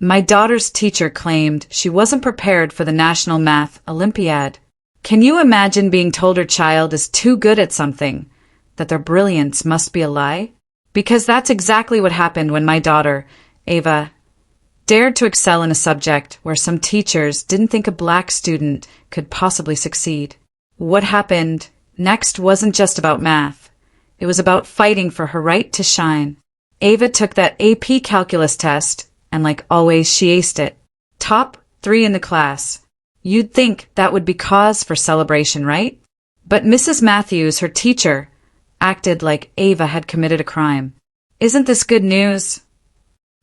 My daughter's teacher claimed she wasn't prepared for the National Math Olympiad. Can you imagine being told her child is too good at something, that their brilliance must be a lie? Because that's exactly what happened when my daughter, Ava, dared to excel in a subject where some teachers didn't think a black student could possibly succeed. What happened next wasn't just about math. It was about fighting for her right to shine. Ava took that AP calculus test, and like always, she aced it. Top 3 in the class. You'd think that would be cause for celebration, right? But Mrs. Matthews, her teacher, acted like Ava had committed a crime. Isn't this good news?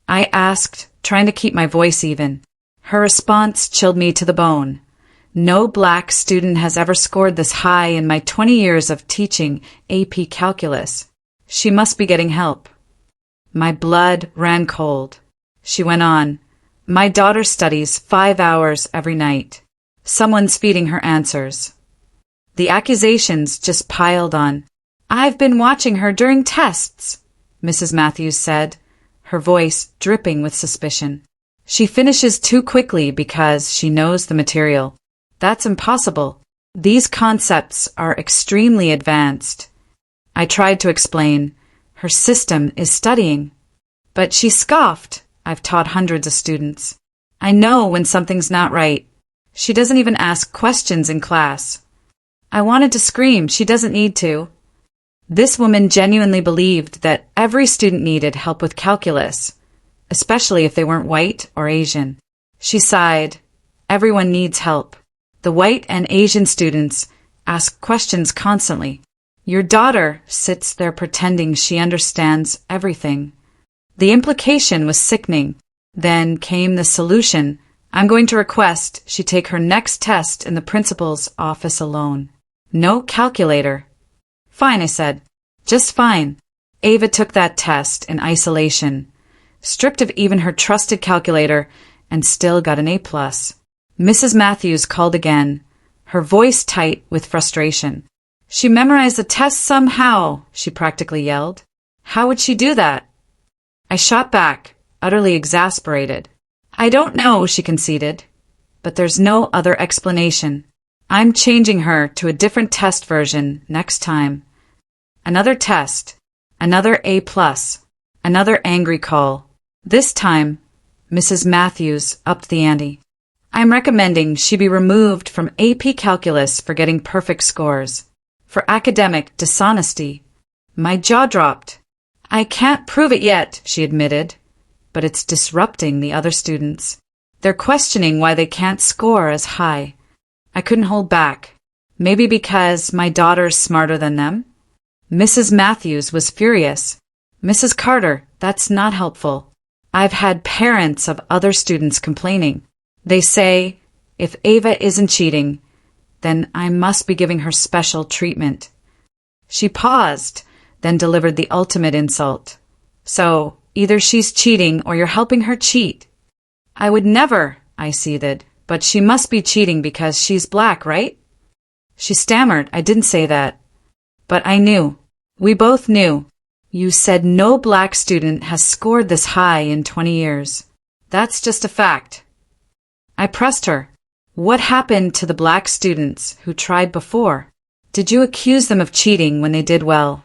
I asked, trying to keep my voice even. Her response chilled me to the bone. No black student has ever scored this high in my 20 years of teaching AP calculus. She must be getting help. My blood ran cold. She went on. My daughter studies 5 hours every night. Someone's feeding her answers. The accusations just piled on. I've been watching her during tests, Mrs. Matthews said, her voice dripping with suspicion. She finishes too quickly because she knows the material. That's impossible. These concepts are extremely advanced. I tried to explain. Her system is studying. But she scoffed. I've taught hundreds of students. I know when something's not right. She doesn't even ask questions in class. I wanted to scream. She doesn't need to. This woman genuinely believed that every student needed help with calculus, especially if they weren't white or Asian. She sighed. Everyone needs help. The white and Asian students ask questions constantly. Your daughter sits there pretending she understands everything. The implication was sickening. Then came the solution. I'm going to request she take her next test in the principal's office alone. No calculator. Fine, I said. Just fine. Ava took that test in isolation, stripped of even her trusted calculator, and still got an A+. Mrs. Matthews called again, her voice tight with frustration. She memorized the test somehow, she practically yelled. How would she do that? I shot back, utterly exasperated. I don't know, she conceded. But there's no other explanation. I'm changing her to a different test version next time. Another test. Another A+. Another angry call. This time, Mrs. Matthews upped the ante. I'm recommending she be removed from AP Calculus for getting perfect scores. For academic dishonesty. My jaw dropped. I can't prove it yet, she admitted. But it's disrupting the other students. They're questioning why they can't score as high. I couldn't hold back. Maybe because my daughter's smarter than them? Mrs. Matthews was furious. Mrs. Carter, that's not helpful. I've had parents of other students complaining. They say, if Ava isn't cheating, then I must be giving her special treatment. She paused, then delivered the ultimate insult. So, either she's cheating or you're helping her cheat. I would never, I seethed, but she must be cheating because she's black, right? She stammered, I didn't say that. But I knew. We both knew. You said no black student has scored this high in 20 years. That's just a fact. I pressed her. What happened to the black students who tried before? Did you accuse them of cheating when they did well?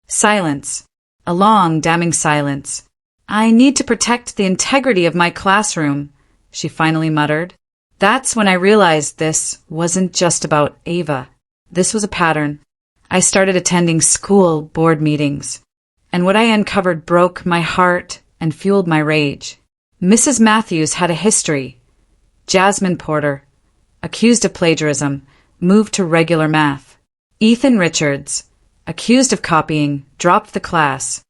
Silence. A long, damning silence. I need to protect the integrity of my classroom, she finally muttered. That's when I realized this wasn't just about Ava. This was a pattern. I started attending school board meetings, and what I uncovered broke my heart and fueled my rage. Mrs. Matthews had a history. Jasmine Porter, accused of plagiarism, moved to regular math. Ethan Richards, accused of copying, dropped the class.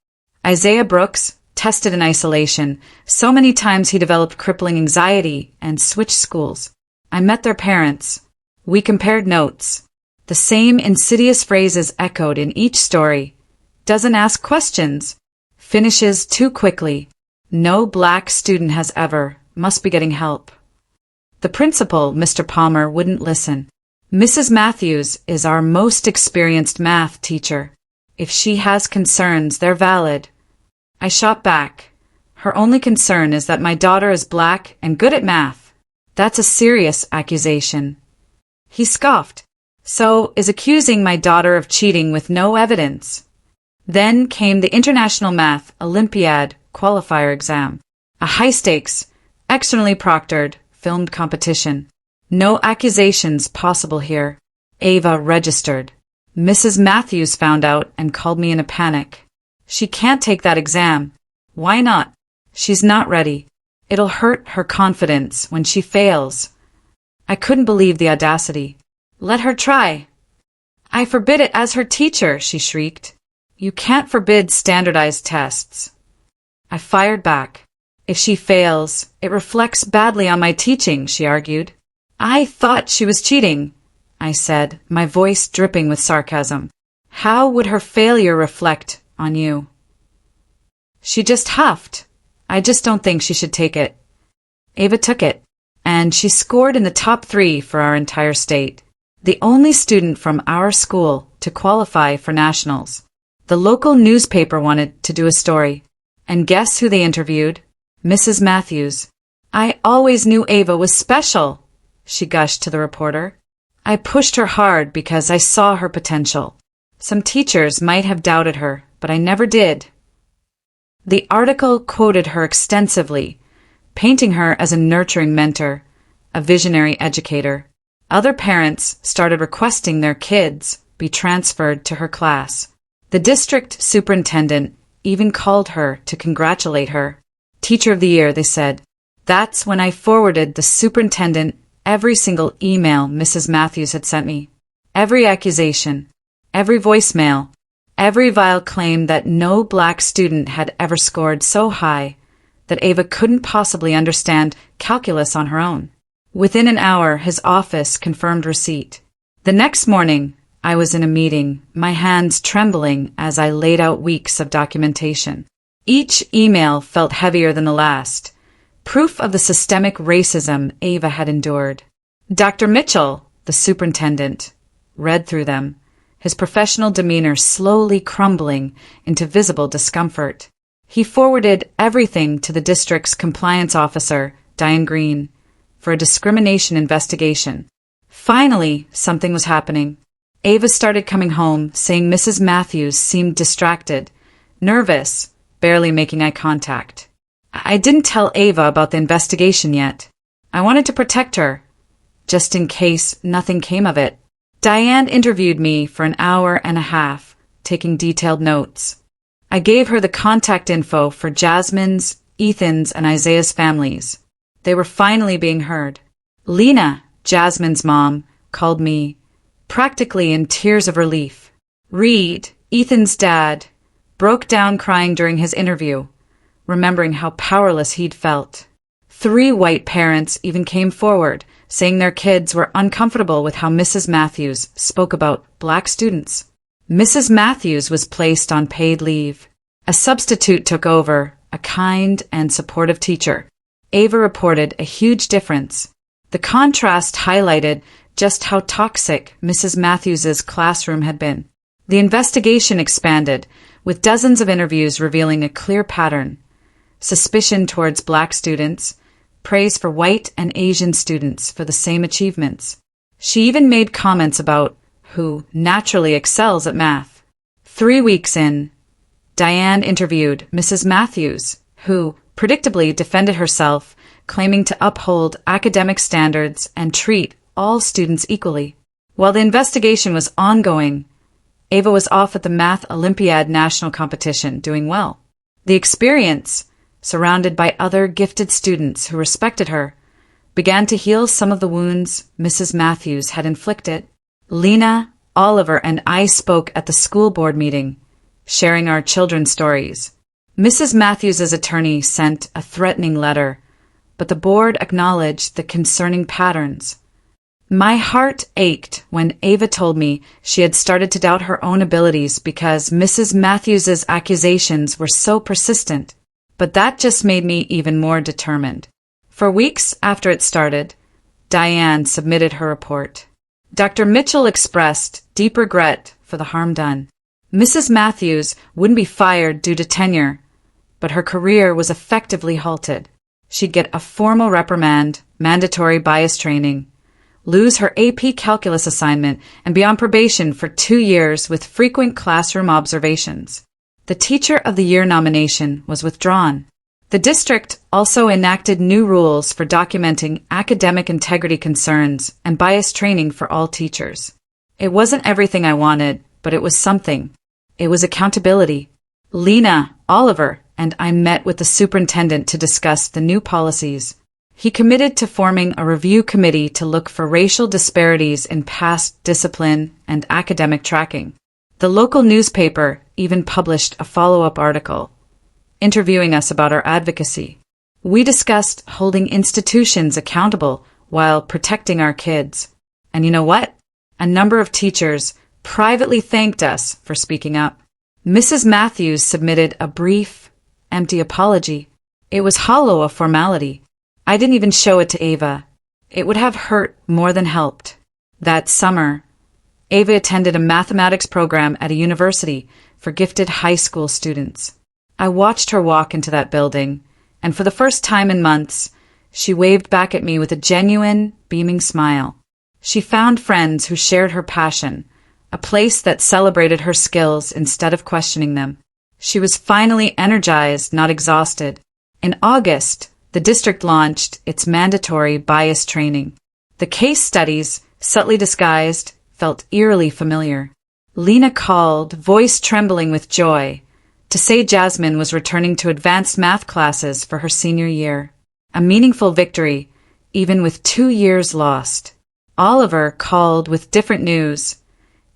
Isaiah Brooks, tested in isolation. So many times he developed crippling anxiety and switched schools. I met their parents. We compared notes. The same insidious phrases echoed in each story. Doesn't ask questions. Finishes too quickly. No black student has ever. Must be getting help. The principal, Mr. Palmer, wouldn't listen. Mrs. Matthews is our most experienced math teacher. If she has concerns, they're valid. I shot back. Her only concern is that my daughter is black and good at math. That's a serious accusation. He scoffed. So is accusing my daughter of cheating with no evidence. Then came the International Math Olympiad qualifier exam, a high-stakes, externally proctored, filmed competition. No accusations possible here. Ava registered. Mrs. Matthews found out and called me in a panic. She can't take that exam. Why not? She's not ready. It'll hurt her confidence when she fails. I couldn't believe the audacity. Let her try. I forbid it as her teacher, she shrieked. You can't forbid standardized tests. I fired back. If she fails, it reflects badly on my teaching, she argued. I thought she was cheating, I said, my voice dripping with sarcasm. How would her failure reflect on you? She just huffed. I just don't think she should take it. Ava took it, and she scored in the top 3 for our entire state. The only student from our school to qualify for nationals. The local newspaper wanted to do a story. And guess who they interviewed? Mrs. Matthews. I always knew Ava was special, she gushed to the reporter. I pushed her hard because I saw her potential. Some teachers might have doubted her, but I never did. The article quoted her extensively, painting her as a nurturing mentor, a visionary educator. Other parents started requesting their kids be transferred to her class. The district superintendent even called her to congratulate her. Teacher of the Year, they said. That's when I forwarded the superintendent every single email Mrs. Matthews had sent me. Every accusation, every voicemail, every vile claim that no black student had ever scored so high that Ava couldn't possibly understand calculus on her own. Within an hour, his office confirmed receipt. The next morning, I was in a meeting, my hands trembling as I laid out weeks of documentation. Each email felt heavier than the last, proof of the systemic racism Ava had endured. Dr. Mitchell, the superintendent, read through them, his professional demeanor slowly crumbling into visible discomfort. He forwarded everything to the district's compliance officer, Diane Green, for a discrimination investigation. Finally, something was happening. Ava started coming home, saying Mrs. Matthews seemed distracted, nervous, barely making eye contact. I didn't tell Ava about the investigation yet. I wanted to protect her, just in case nothing came of it. Diane interviewed me for an hour and a half, taking detailed notes. I gave her the contact info for Jasmine's, Ethan's, and Isaiah's families. They were finally being heard. Lena, Jasmine's mom, called me, practically in tears of relief. Reed, Ethan's dad, broke down crying during his interview, remembering how powerless he'd felt. 3 white parents even came forward, saying their kids were uncomfortable with how Mrs. Matthews spoke about black students. Mrs. Matthews was placed on paid leave. A substitute took over, a kind and supportive teacher. Ava reported a huge difference. The contrast highlighted just how toxic Mrs. Matthews's classroom had been. The investigation expanded, with dozens of interviews revealing a clear pattern. Suspicion towards black students, praise for white and Asian students for the same achievements. She even made comments about who naturally excels at math. 3 weeks in, Diane interviewed Mrs. Matthews, who predictably defended herself, claiming to uphold academic standards and treat all students equally. While the investigation was ongoing, Ava was off at the Math Olympiad national competition, doing well. The experience, surrounded by other gifted students who respected her, began to heal some of the wounds Mrs. Matthews had inflicted. Lena, Oliver, and I spoke at the school board meeting, sharing our children's stories. Mrs. Matthews's attorney sent a threatening letter, but the board acknowledged the concerning patterns. My heart ached when Ava told me she had started to doubt her own abilities because Mrs. Matthews's accusations were so persistent, but that just made me even more determined. For weeks after it started, Diane submitted her report. Dr. Mitchell expressed deep regret for the harm done. Mrs. Matthews wouldn't be fired due to tenure, but her career was effectively halted. She'd get a formal reprimand, mandatory bias training, lose her AP calculus assignment, and be on probation for 2 years with frequent classroom observations. The Teacher of the Year nomination was withdrawn. The district also enacted new rules for documenting academic integrity concerns and bias training for all teachers. It wasn't everything I wanted, but it was something. It was accountability. Lena, Oliver, and I met with the superintendent to discuss the new policies. He committed to forming a review committee to look for racial disparities in past discipline and academic tracking. The local newspaper even published a follow-up article, interviewing us about our advocacy. We discussed holding institutions accountable while protecting our kids. And you know what? A number of teachers privately thanked us for speaking up. Mrs. Matthews submitted a brief, empty apology. It was hollow of formality. I didn't even show it to Ava. It would have hurt more than helped. That summer, Ava attended a mathematics program at a university for gifted high school students. I watched her walk into that building, and for the first time in months, she waved back at me with a genuine, beaming smile. She found friends who shared her passion, a place that celebrated her skills instead of questioning them. She was finally energized, not exhausted. In August, the district launched its mandatory bias training. The case studies, subtly disguised, felt eerily familiar. Lena called, voice trembling with joy, to say Jasmine was returning to advanced math classes for her senior year. A meaningful victory, even with 2 years lost. Oliver called with different news.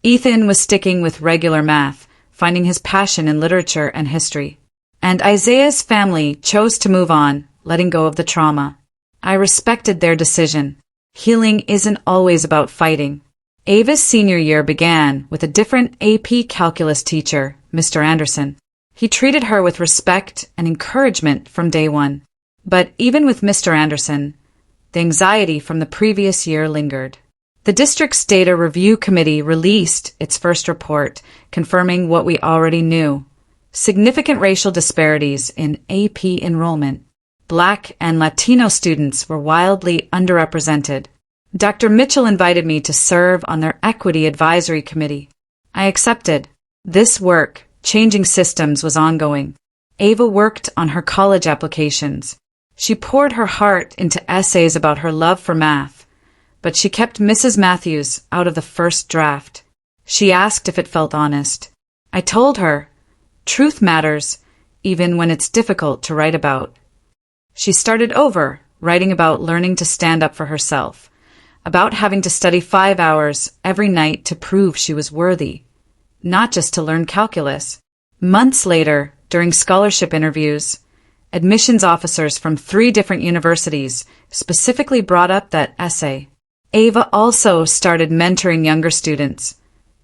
Ethan was sticking with regular math, finding his passion in literature and history. And Isaiah's family chose to move on, letting go of the trauma. I respected their decision. Healing isn't always about fighting. Ava's senior year began with a different AP calculus teacher, Mr. Anderson. He treated her with respect and encouragement from day one. But even with Mr. Anderson, the anxiety from the previous year lingered. The district's data review committee released its first report, confirming what we already knew. Significant racial disparities in AP enrollment. Black and Latino students were wildly underrepresented. Dr. Mitchell invited me to serve on their Equity Advisory Committee. I accepted. This work, changing systems, was ongoing. Ava worked on her college applications. She poured her heart into essays about her love for math, but she kept Mrs. Matthews out of the first draft. She asked if it felt honest. I told her, truth matters, even when it's difficult to write about. She started over, writing about learning to stand up for herself, about having to study 5 hours every night to prove she was worthy, not just to learn calculus. Months later, during scholarship interviews, admissions officers from 3 different universities specifically brought up that essay. Ava also started mentoring younger students,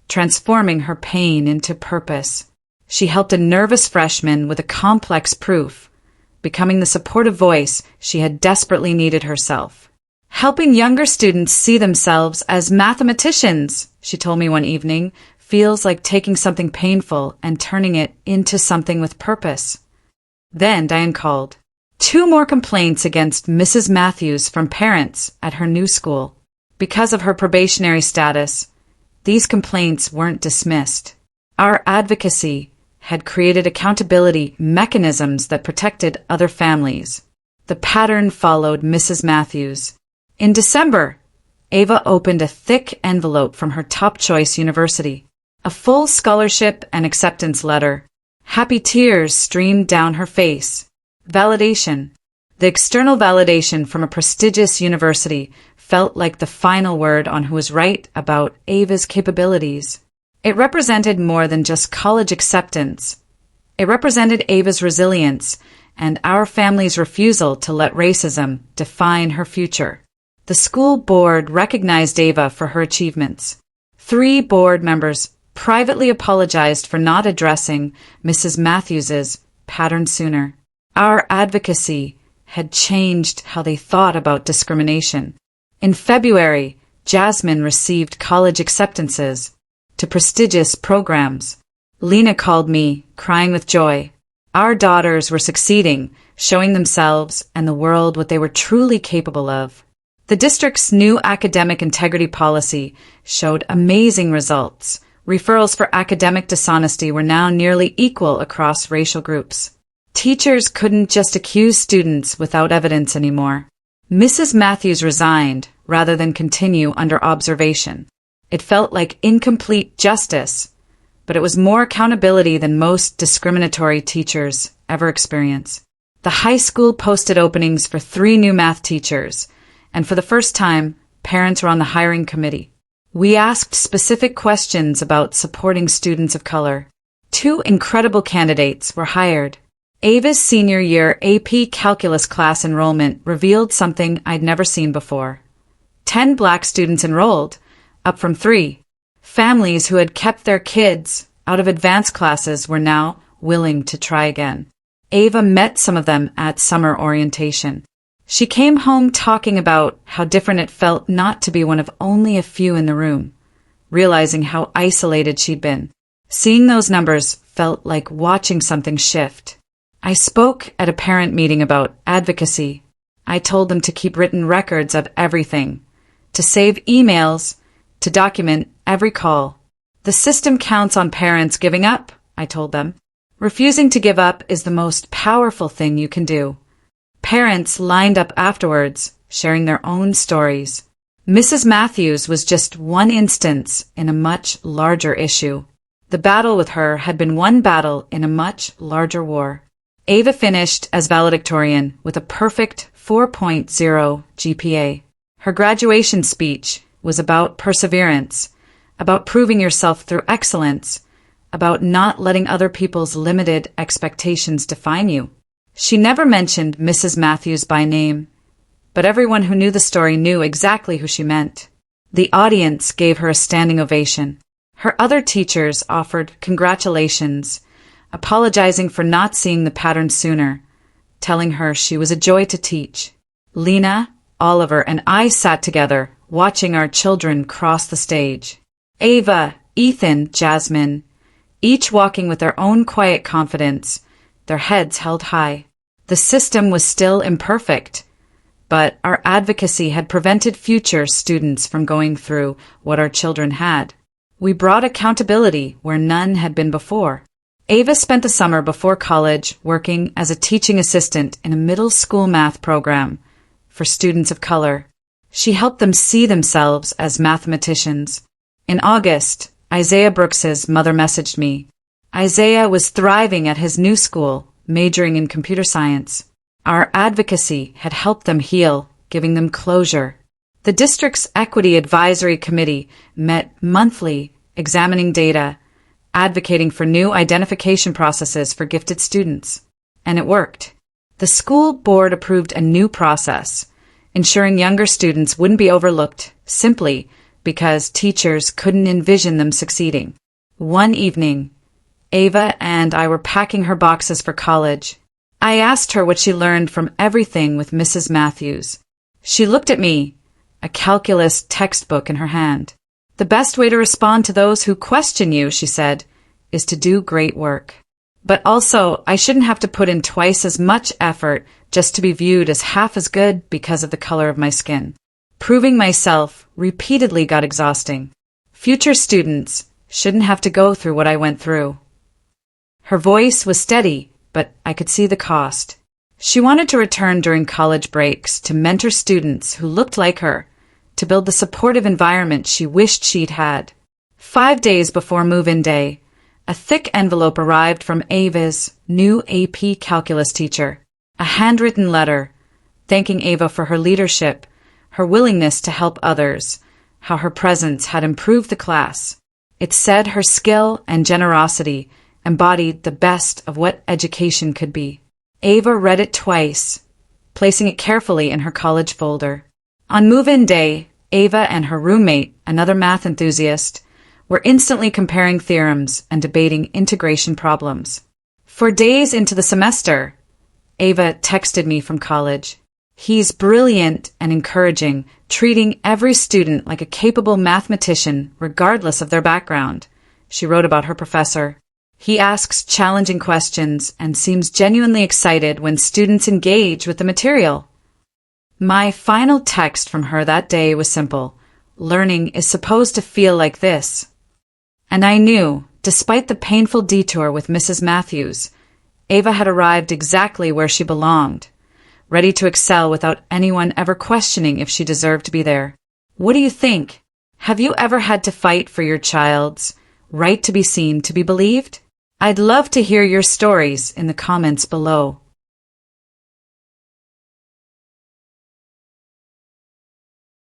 transforming her pain into purpose. She helped a nervous freshman with a complex proof, becoming the supportive voice she had desperately needed herself. Helping younger students see themselves as mathematicians, she told me one evening, feels like taking something painful and turning it into something with purpose. Then Diane called. 2 more complaints against Mrs. Matthews from parents at her new school. Because of her probationary status, these complaints weren't dismissed. Our advocacy had created accountability mechanisms that protected other families. The pattern followed Mrs. Matthews. In December, Ava opened a thick envelope from her top choice university. A full scholarship and acceptance letter. Happy tears streamed down her face. Validation. The external validation from a prestigious university felt like the final word on who was right about Ava's capabilities. It represented more than just college acceptance. It represented Ava's resilience and our family's refusal to let racism define her future. The school board recognized Ava for her achievements. 3 board members privately apologized for not addressing Mrs. Matthews's pattern sooner. Our advocacy had changed how they thought about discrimination. In February, Jasmine received college acceptances to prestigious programs. Lena called me, crying with joy. Our daughters were succeeding, showing themselves and the world what they were truly capable of. The district's new academic integrity policy showed amazing results. Referrals for academic dishonesty were now nearly equal across racial groups. Teachers couldn't just accuse students without evidence anymore. Mrs. Matthews resigned rather than continue under observation. It felt like incomplete justice, but it was more accountability than most discriminatory teachers ever experience. The high school posted openings for 3 new math teachers, and for the first time, parents were on the hiring committee. We asked specific questions about supporting students of color. 2 incredible candidates were hired. Ava's senior year AP Calculus class enrollment revealed something I'd never seen before. 10 black students enrolled, up from 3. Families who had kept their kids out of advanced classes were now willing to try again. Ava met some of them at summer orientation. She came home talking about how different it felt not to be one of only a few in the room, realizing how isolated she'd been. Seeing those numbers felt like watching something shift. I spoke at a parent meeting about advocacy. I told them to keep written records of everything, to save emails, to document every call. The system counts on parents giving up, I told them. Refusing to give up is the most powerful thing you can do. Parents lined up afterwards, sharing their own stories. Mrs. Matthews was just one instance in a much larger issue. The battle with her had been one battle in a much larger war. Ava finished as valedictorian with a perfect 4.0 GPA. Her graduation speech was about perseverance, about proving yourself through excellence, about not letting other people's limited expectations define you. She never mentioned Mrs. Matthews by name, but everyone who knew the story knew exactly who she meant. The audience gave her a standing ovation. Her other teachers offered congratulations, apologizing for not seeing the pattern sooner, telling her she was a joy to teach. Lena, Oliver, and I sat together, watching our children cross the stage. Ava, Ethan, Jasmine, each walking with their own quiet confidence, their heads held high. The system was still imperfect, but our advocacy had prevented future students from going through what our children had. We brought accountability where none had been before. Ava spent the summer before college working as a teaching assistant in a middle school math program for students of color. She helped them see themselves as mathematicians. In August, Isaiah Brooks's mother messaged me. Isaiah was thriving at his new school, majoring in computer science. Our advocacy had helped them heal, giving them closure. The district's Equity Advisory Committee met monthly, examining data, advocating for new identification processes for gifted students. And it worked. The school board approved a new process, ensuring younger students wouldn't be overlooked simply because teachers couldn't envision them succeeding. One evening, Ava and I were packing her boxes for college. I asked her what she learned from everything with Mrs. Matthews. She looked at me, a calculus textbook in her hand. The best way to respond to those who question you, she said, is to do great work. But also, I shouldn't have to put in twice as much effort just to be viewed as half as good because of the color of my skin. Proving myself repeatedly got exhausting. Future students shouldn't have to go through what I went through. Her voice was steady, but I could see the cost. She wanted to return during college breaks to mentor students who looked like her, to build the supportive environment she wished she'd had. 5 days before move-in day, a thick envelope arrived from Ava's new AP Calculus teacher. A handwritten letter, thanking Ava for her leadership, her willingness to help others, how her presence had improved the class. It said her skill and generosity embodied the best of what education could be. Ava read it twice, placing it carefully in her college folder. On move-in day, Ava and her roommate, another math enthusiast, were instantly comparing theorems and debating integration problems. For days into the semester, Ava texted me from college. He's brilliant and encouraging, treating every student like a capable mathematician regardless of their background, she wrote about her professor. He asks challenging questions and seems genuinely excited when students engage with the material. My final text from her that day was simple. Learning is supposed to feel like this. And I knew, despite the painful detour with Mrs. Matthews, Ava had arrived exactly where she belonged, ready to excel without anyone ever questioning if she deserved to be there. What do you think? Have you ever had to fight for your child's right to be seen, to be believed? I'd love to hear your stories in the comments below.